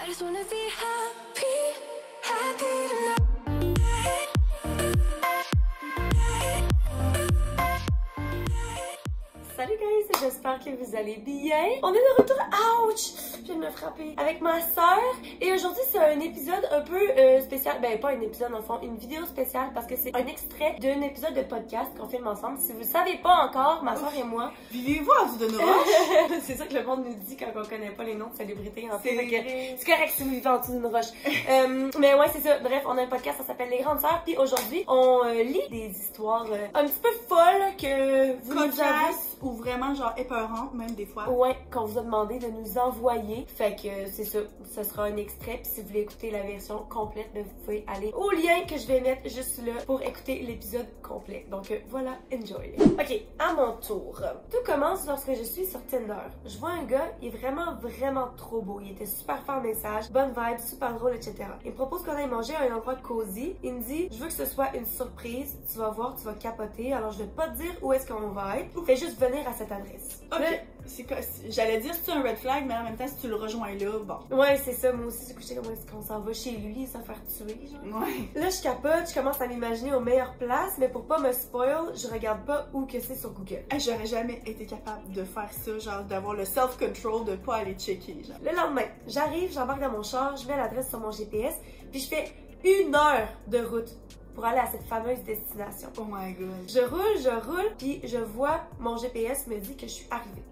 I just wanna be happy, happy tonight. Salut guys, j'espère que vous allez bien. On est de retour, ouch! Je viens de me frapper avec ma soeur. Et aujourd'hui, c'est un épisode un peu spécial. Ben, pas un épisode, en fond, une vidéo spéciale parce que c'est un extrait d'un épisode de podcast qu'on filme ensemble. Si vous le savez pas encore, ma soeur et moi. Vivez-vous en dessous de nos roches? C'est ça que le monde nous dit quand on connaît pas les noms de célébrités. En fait, c'est correct si vous vivez en dessous d'une roche. Mais ouais, c'est ça. Bref, on a un podcast, ça s'appelle Les Grandes Sœurs. Puis aujourd'hui, on lit des histoires un petit peu folles que vous nous avez. Ou vraiment genre épeurantes même des fois. Ouais, qu'on vous a demandé de nous envoyer. Fait que c'est ça, ce sera un extrait. Puis si vous voulez écouter la version complète, ben, vous pouvez aller au lien que je vais mettre juste là pour écouter l'épisode complet. Donc voilà, enjoy. Ok, à mon tour. Tout commence lorsque je suis sur Tinder. Je vois un gars, il est vraiment trop beau. Il était super fort message, bonne vibe, super drôle, etc. Il me propose qu'on aille manger à un endroit cosy. Il me dit, je veux que ce soit une surprise. Tu vas voir, tu vas capoter. Alors je vais pas te dire où est-ce qu'on va être. Fais juste venir à cette adresse. Ok. J'allais dire c'est un red flag, mais en même temps, si tu le rejoins là, bon. Ouais, c'est ça. Moi aussi, j'ai comment est-ce qu'on s'en va chez lui, s'en faire tuer, genre. Ouais. Là, je capote, je commence à m'imaginer aux meilleures places, mais pour pas me spoil, je regarde pas où que c'est sur Google. Hey, j'aurais jamais été capable de faire ça, genre d'avoir le self-control de pas aller checker, genre. Le lendemain, j'arrive, j'embarque dans mon char, je mets l'adresse sur mon GPS, puis je fais 1 heure de route pour aller à cette fameuse destination. Oh my god. Je roule, puis je vois mon GPS me dit que je suis arrivée.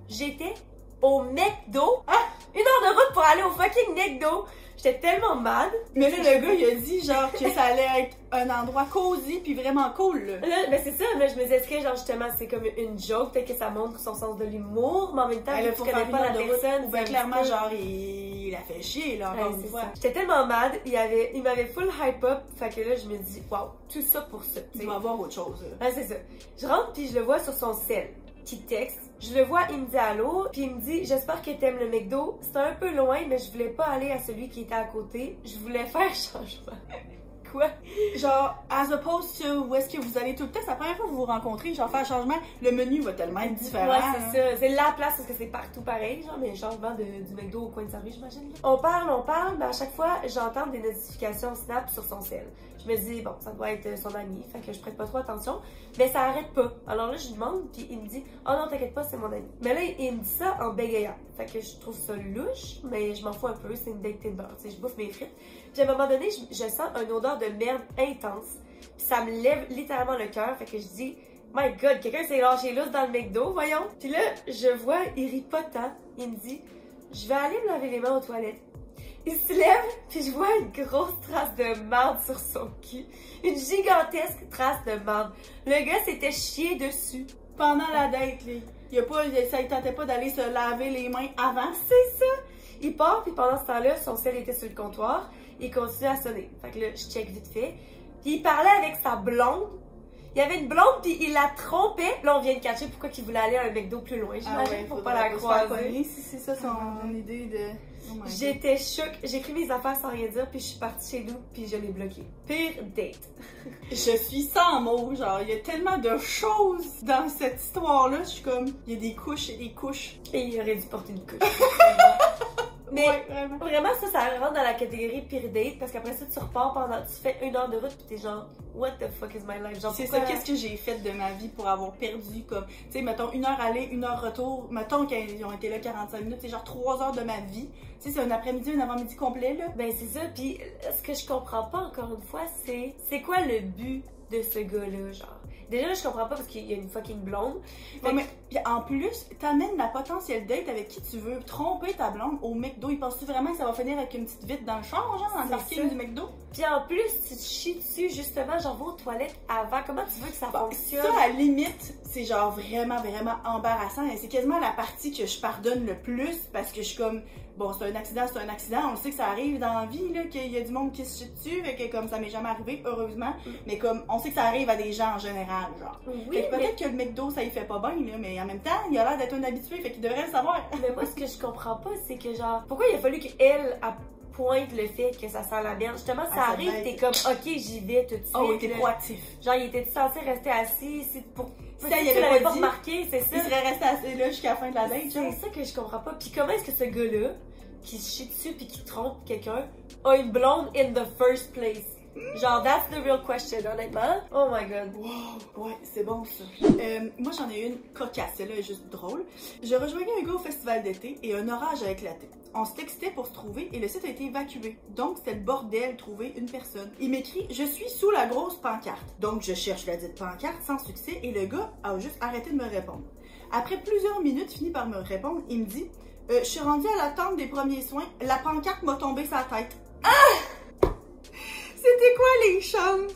J'étais au McDo. 1 heure de route pour aller au fucking McDo. J'étais tellement mad. Mais là, le gars, il a dit genre que ça allait être un endroit cosy puis vraiment cool, là. Mais c'est ça, là, je me disais, est-ce que genre justement c'est comme une joke, peut-être que ça montre son sens de l'humour, mais en même temps, Elle tu connais pas la personne. Ben, clairement, genre, il a fait chier, là, encore une fois. J'étais tellement mad, il m'avait full hype up, fait que là, je me dis, waouh, tout ça pour ça. Il doit avoir autre chose, là. Ouais, c'est ça. Je rentre, puis je le vois sur son cell, qui texte. Je le vois, il me dit allô, puis il me dit, j'espère que t'aimes le McDo. C'était un peu loin, mais je voulais pas aller à celui qui était à côté. Je voulais faire changement. Quoi? Genre, as opposed to où est-ce que vous allez tout le temps, c'est la première fois que vous vous rencontrez, genre faire changement, le menu va tellement être différent. Ouais, c'est ça. C'est la place parce que c'est partout pareil, genre, mais changement du McDo au coin de service, j'imagine. On parle, mais à chaque fois, j'entends des notifications Snap sur son cell. Je me dis, bon, ça doit être son ami, fait que je prête pas trop attention, mais ça arrête pas. Alors là, je lui demande, puis il me dit, oh non, t'inquiète pas, c'est mon ami. Mais là, il me dit ça en bégayant. Fait que je trouve ça louche, mais je m'en fous un peu, c'est une date Tinder, tu sais, je bouffe mes frites. Puis à un moment donné, je sens une odeur de merde intense, puis ça me lève littéralement le cœur, fait que je dis, my god, quelqu'un s'est lâché lousse dans le McDo, voyons. Puis là, je vois, il rit pas tant, il me dit, je vais aller me laver les mains aux toilettes. Il se lève, puis je vois une grosse trace de marde sur son cul. Une gigantesque trace de marde. Le gars s'était chié dessus. Pendant la date, là. Ça ne tentait pas d'aller se laver les mains avant. C'est ça! Il part, puis pendant ce temps-là, son sel était sur le comptoir. Il continue à sonner. Fait que là, je check vite fait. Puis il parlait avec sa blonde. Il y avait une blonde, puis il la trompait. Là, on vient de catcher pourquoi il voulait aller à un McDo plus loin. J'imagine, pour pas la croiser. Si c'est ça son idée de... Oh j'étais choc. J'ai pris mes affaires sans rien dire, puis je suis partie chez nous, puis je l'ai bloqué. Pire date. Je suis sans mots, genre, il y a tellement de choses dans cette histoire-là. Je suis comme, il y a des couches et des couches. Et il aurait dû porter une couche. Mais ouais, vraiment, ça rentre dans la catégorie pire date, parce qu'après ça, tu repars tu fais 1 heure de route, puis t'es genre, what the fuck is my life? Genre, c'est ça, qu'est-ce que j'ai fait de ma vie pour avoir perdu, comme, tu sais, mettons, 1 heure aller, 1 heure retour, mettons qu'ils ont été là 45 minutes, c'est genre 3 heures de ma vie. Tu sais, c'est un après-midi, un avant-midi complet, là. Ben, c'est ça, puis ce que je comprends pas, encore une fois, c'est quoi le but de ce gars-là, genre? Déjà, je comprends pas parce qu'il y a une fucking blonde. Ouais, mais pis en plus, t'amènes la potentielle date avec qui tu veux tromper ta blonde au McDo. Il pense-tu vraiment que ça va finir avec une petite vite dans le char, genre, dans le parking du McDo? Puis en plus, tu te chies dessus, justement, genre, va aux toilettes avant. Comment tu veux que ça fonctionne? Ça, à la limite, c'est genre vraiment embarrassant. Et c'est quasiment la partie que je pardonne le plus parce que je suis comme, bon, c'est un accident. On sait que ça arrive dans la vie, là, qu'il y a du monde qui se chie dessus, et que comme ça m'est jamais arrivé, heureusement. Mais comme, on sait que ça arrive à des gens en général, genre. Oui, peut-être que le McDo, ça y fait pas bien, là, mais en même temps, il a l'air d'être un habitué, fait qu'il devrait le savoir. Mais moi, ce que je comprends pas, c'est que genre, pourquoi il a fallu qu'elle pointe le fait que ça sent la merde? Justement, ça arrive, t'es comme, ok, j'y vais tout de suite. Oh, t'es proactif. Genre, il était censé rester assis, pour... Ça, il avait avait pas remarqué, c'est ça. Il serait resté assis là jusqu'à la fin de la date, C'est ça que je comprends pas. Puis comment est-ce que ce gars-là, qui se chie dessus puis qui trompe quelqu'un a une blonde in the first place? Genre, that's the real question, honnêtement. Oh my god. Wow, ouais, c'est bon ça. Moi j'en ai une cocasse, celle-là est juste drôle. Je rejoignais un gars au festival d'été et un orage a éclaté. On se textait pour se trouver et le site a été évacué. Donc c'était le bordel trouver une personne. Il m'écrit « Je suis sous la grosse pancarte ». Donc je cherche la dite pancarte sans succès et le gars a juste arrêté de me répondre. Après plusieurs minutes, finit par me répondre, il me dit « Je suis rendu à l'attente des premiers soins, la pancarte m'a tombé sur la tête. » Ah! C'était quoi les chances?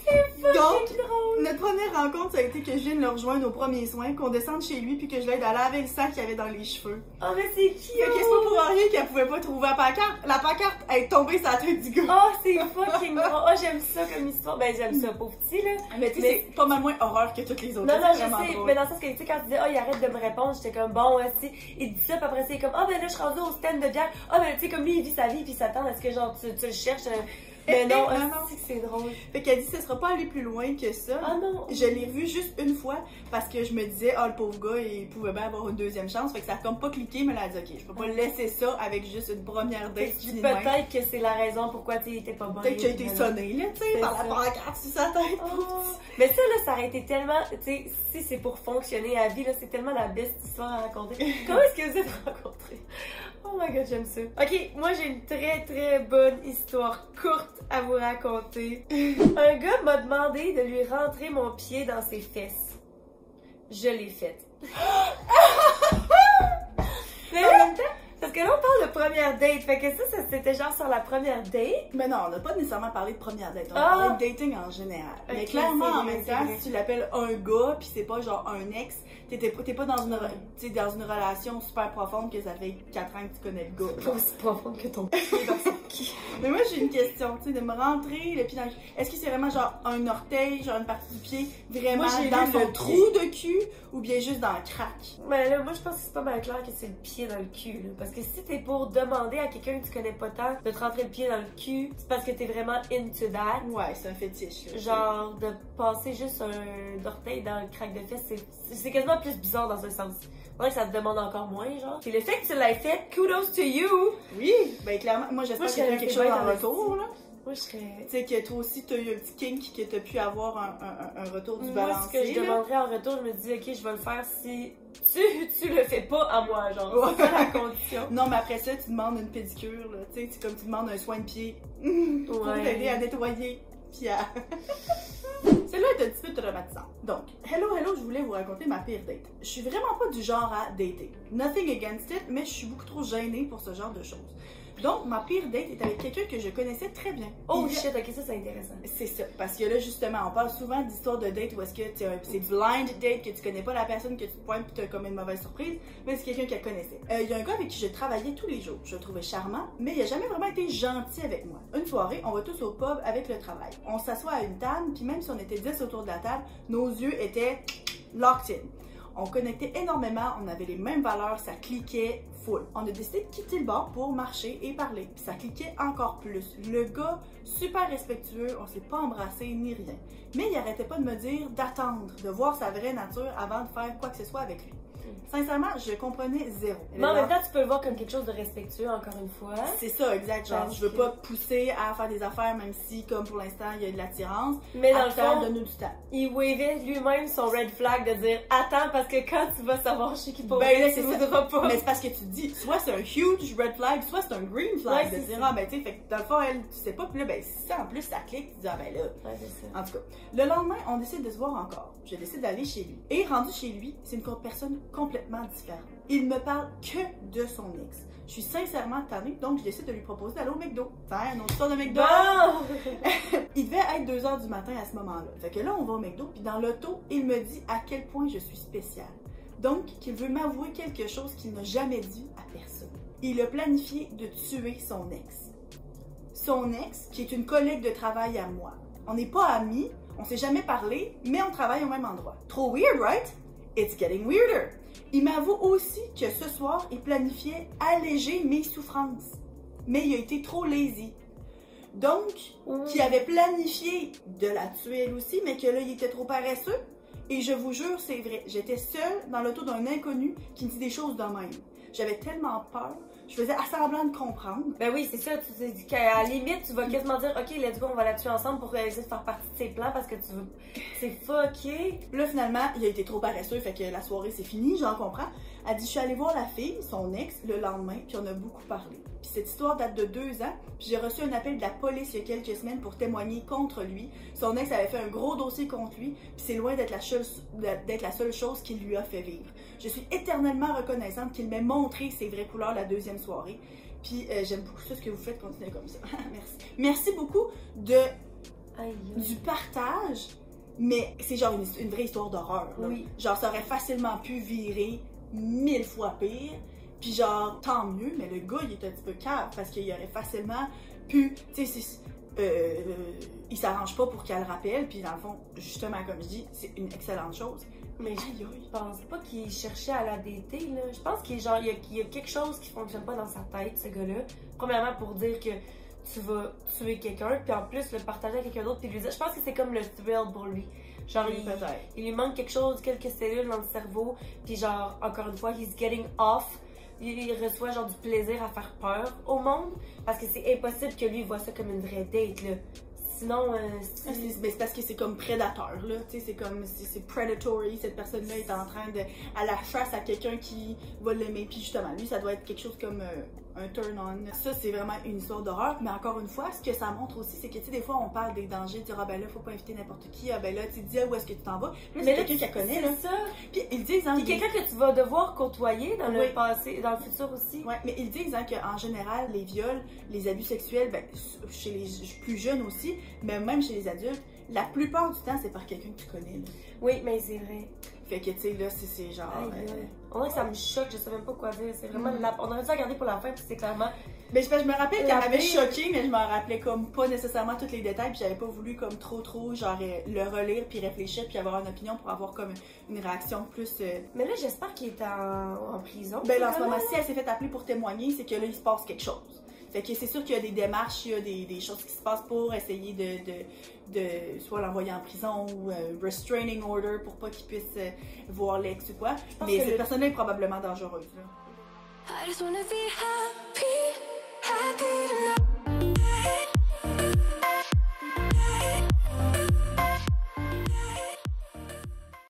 C'est Donc, drôle. notre première rencontre, ça a été que je vienne le rejoindre aux premiers soins, qu'on descende chez lui puis que je l'aide à laver le sang qu'il y avait dans les cheveux. Oh, mais c'est cute! Fait que c'est pas pour rien qu'elle pouvait pas trouver la pancarte. La pancarte, elle est tombée sur la tête du gars. Oh, c'est fucking drôle. Oh, j'aime ça comme histoire. Ben, j'aime ça, pauvre petit, là. Mais tu sais, c'est pas mal moins horreur que toutes les autres. Non, non, je C'est vraiment sais. drôle. Mais dans le sens que, tu sais, quand tu dis, oh, il arrête de me répondre, j'étais comme, bon, tu sais, il dit ça, puis après, c'est comme, oh, ben là, je suis rendue au stand de bière. Oh, ben, tu sais, comme lui, il vit sa vie, puis il s'attend à ce que, genre, tu le cherches. Mais non, non. c'est drôle. Fait qu'elle dit, ça sera pas aller plus loin que ça. Ah non. Je l'ai vu juste une fois parce que je me disais, ah, le pauvre gars, il pouvait bien avoir une deuxième chance. Fait que ça a comme pas cliqué, mais elle a dit, ok, je peux pas laisser ça avec juste une première date. Peut-être que c'est la raison pourquoi tu était pas bon. Peut-être qu'il a été sonné, là, tu sais, par la pancarte sur sa tête. Oh. Mais ça, là, ça aurait été tellement, tu sais, si c'est pour fonctionner à vie, là, c'est tellement la best histoire à raconter. Comment est-ce que vous êtes rencontrés? Oh my god, j'aime ça. Ok, moi j'ai une très bonne histoire courte à vous raconter. Un gars m'a demandé de lui rentrer mon pied dans ses fesses. Je l'ai faite. Mais en même temps, parce que là on parle de première date, fait que ça c'était genre sur la première date. Mais non, on n'a pas nécessairement parlé de première date, on a Ah! parlé de dating en général. Ok, Mais clairement, c'est en vrai, même c'est temps, vrai. si tu l'appelles un gars, puis c'est pas genre un ex, t'es pas dans une, dans une relation super profonde que ça fait 4 ans que tu connais le gars. Pas aussi profonde que ton pied dans son cul. Mais moi j'ai une question, tu sais, de me rentrer le pied dans le cul. Est-ce que c'est vraiment genre un orteil, genre une partie du pied, vraiment Moi, j'ai dans lu son le trou de cul, ou bien juste dans le crack? Mais là, moi je pense que c'est pas mal clair que c'est le pied dans le cul, là. Parce que si t'es pour demander à quelqu'un que tu connais pas tant de te rentrer le pied dans le cul, c'est parce que t'es vraiment into that. Ouais, c'est un fétiche. Là. Genre, de passer juste un orteil dans le crack de fesse, c'est quasiment plus bizarre dans un sens. Ouais, ça te demande encore moins, genre. Puis le fait que tu l'aies fait, kudos to you! Oui, ben clairement, moi j'espère Moi, qu'il y a j'aurais quelque été chose bien en dans retour, là. Moi, je serais... Tu sais, que toi aussi, t'as eu un petit kink, que t'as pu avoir un retour du Moi, balancier. ce que je là. demanderais en retour, je me dis, ok, je vais le faire si tu le fais pas à moi, genre. C'est ça la condition. Non, mais après ça, tu demandes une pédicure, là. Tu sais, c'est comme tu demandes un soin de pied. Pour Ouais. t'aider à nettoyer. Puis à. Celle-là est un petit peu traumatisante. Donc, hello, je voulais vous raconter ma pire date. Je suis vraiment pas du genre à dater. Nothing against it, mais je suis beaucoup trop gênée pour ce genre de choses. Donc, ma pire date est avec quelqu'un que je connaissais très bien. Oh Il- shit, ok, ça c'est intéressant. C'est ça, parce que là, justement, on parle souvent d'histoires de date où est-ce que c'est blind date, que tu connais pas la personne, que tu te pointes pis t'as comme une mauvaise surprise, mais c'est quelqu'un qu'elle connaissait. Il y a un gars avec qui je travaillais tous les jours. Je le trouvais charmant, mais il a jamais vraiment été gentil avec moi. Une soirée, on va tous au pub avec le travail. On s'assoit à une table, puis même si on était 10 autour de la table, nos yeux étaient locked in. On connectait énormément, on avait les mêmes valeurs, ça cliquait full. On a décidé de quitter le bar pour marcher et parler, puis ça cliquait encore plus. Le gars, super respectueux, on s'est pas embrassé ni rien. Mais il arrêtait pas de me dire d'attendre, de voir sa vraie nature avant de faire quoi que ce soit avec lui. Sincèrement, je comprenais zéro. Mais en même temps, tu peux le voir comme quelque chose de respectueux, encore une fois. C'est ça, exact. Genre, Parce je veux que- pas pousser à faire des affaires, même si, comme pour l'instant, il y a de l'attirance. Mais dans le Attends, fond, donne-nous du temps. il wavait lui-même son red flag de dire attends parce que quand tu vas savoir chez qui pour Ben là, tu c'est ça. voudras pas. Mais c'est parce que tu te dis, soit c'est un huge red flag, soit c'est un green flag. Ouais, de c'est dire, ça. ah ben tu sais, fait que dans le fond, elle, tu sais pas, puis là, ben si ça en plus ça clique, tu dis, ah ben là. Ouais, c'est ça. En tout cas, le lendemain, on décide de se voir encore. Je décide d'aller chez lui. Et rendu chez lui, c'est une personne complètement différente. Il me parle que de son ex. Je suis sincèrement tannée, donc je décide de lui proposer d'aller au McDo. Faire une autre histoire de McDo. Bon! Il devait être 2 h du matin à ce moment-là. Fait que là, on va au McDo, puis dans l'auto, il me dit à quel point je suis spéciale. Donc, qu'il veut m'avouer quelque chose qu'il n'a jamais dit à personne. Il a planifié de tuer son ex. Son ex, qui est une collègue de travail à moi. On n'est pas amis, on s'est jamais parlé, mais on travaille au même endroit. Trop weird, right? It's getting weirder. Il m'avoue aussi que ce soir, il planifiait alléger mes souffrances. Mais il a été trop lazy. Donc, qui avait planifié de la tuer elle aussi, mais que là, il était trop paresseux. Et je vous jure, c'est vrai, j'étais seule dans l'auto d'un inconnu qui me dit des choses de même. j'avais tellement peur, je faisais semblant de comprendre. Ben oui, c'est ça, tu t'es dit qu'à la limite, tu vas quasiment dire, ok, let's go, on va la tuer ensemble pour essayer de faire partie de ses plans parce que tu veux. C'est fucké. Là, finalement, il a été trop paresseux, fait que la soirée, c'est fini, j'en comprends. Elle dit, je suis allée voir la fille, son ex, le lendemain, puis on a beaucoup parlé. Puis cette histoire date de 2 ans, puis j'ai reçu un appel de la police il y a quelques semaines pour témoigner contre lui. Son ex avait fait un gros dossier contre lui, puis c'est loin d'être la seule chose qu'il lui a fait vivre. Je suis éternellement reconnaissante qu'il m'ait montré ses vraies couleurs la 2e soirée. Puis j'aime beaucoup ça, ce que vous faites, continuez comme ça. Merci. Merci beaucoup du partage, mais c'est genre une vraie histoire d'horreur. Oui. Genre, ça aurait facilement pu virer 1000 fois pire. Puis genre, tant mieux, mais le gars, il est un petit peu cave parce qu'il aurait facilement pu, tu sais, il s'arrange pas pour qu'elle le rappelle. Puis dans le fond, justement, comme je dis, c'est une excellente chose. Mais je pense pas qu'il cherchait à la dater, là. Je pense qu'il y a quelque chose qui fonctionne pas dans sa tête, ce gars-là. Premièrement, pour dire que tu vas tuer quelqu'un, puis en plus, le partager avec quelqu'un d'autre, puis lui dire. Je pense que c'est comme le thrill pour lui. Genre, il lui manque quelque chose, quelques cellules dans le cerveau, puis genre, encore une fois, he's getting off. Il reçoit genre du plaisir à faire peur au monde, parce que c'est impossible que lui voit ça comme une vraie date, là. Sinon, c'est parce que c'est comme prédateur, là. Tu sais, c'est comme, c'est predatory. Cette personne-là est en train de, à la chasse à quelqu'un qui va l'aimer. Puis justement, lui, ça doit être quelque chose comme un turn-on. Ça, c'est vraiment une histoire d'horreur. Mais encore une fois, ce que ça montre aussi, c'est que, tu sais, des fois, on parle des dangers, de dire, ah ben là, faut pas inviter n'importe qui. Ah ben là, tu dis, où est-ce que tu t'en vas? Puis là, c'est quelqu'un qui connaît, là. Ça. Puis ils disent, hein. Puis quelqu'un que tu vas devoir côtoyer dans le passé, dans le futur aussi. Ouais, mais ils disent, hein, qu'en général, les viols, les abus sexuels, ben, chez les plus jeunes aussi, mais même chez les adultes, la plupart du temps, c'est par quelqu'un que tu connais. Là. Oui, mais c'est vrai. Fait que, tu sais, là, c'est genre... On dirait que ça me choque, je sais même pas quoi dire. C'est vraiment... On aurait dû la garder pour la fin, puis c'est clairement... Mais je me rappelle qu'elle m'avait choquée, mais je m'en rappelais comme pas nécessairement tous les détails, puis j'avais pas voulu comme trop, genre, le relire, puis réfléchir, puis avoir une opinion pour avoir comme une réaction plus... Mais là, j'espère qu'il est en prison. Ben là, en ce moment, si elle s'est fait appeler pour témoigner, c'est que là, il se passe quelque chose. Fait que c'est sûr qu'il y a des démarches, il y a des choses qui se passent pour essayer de soit l'envoyer en prison ou restraining order pour pas qu'il puisse voir l'ex ou quoi. Mais cette personne-là est probablement dangereuse. Là. I just wanna be happy, happy tonight.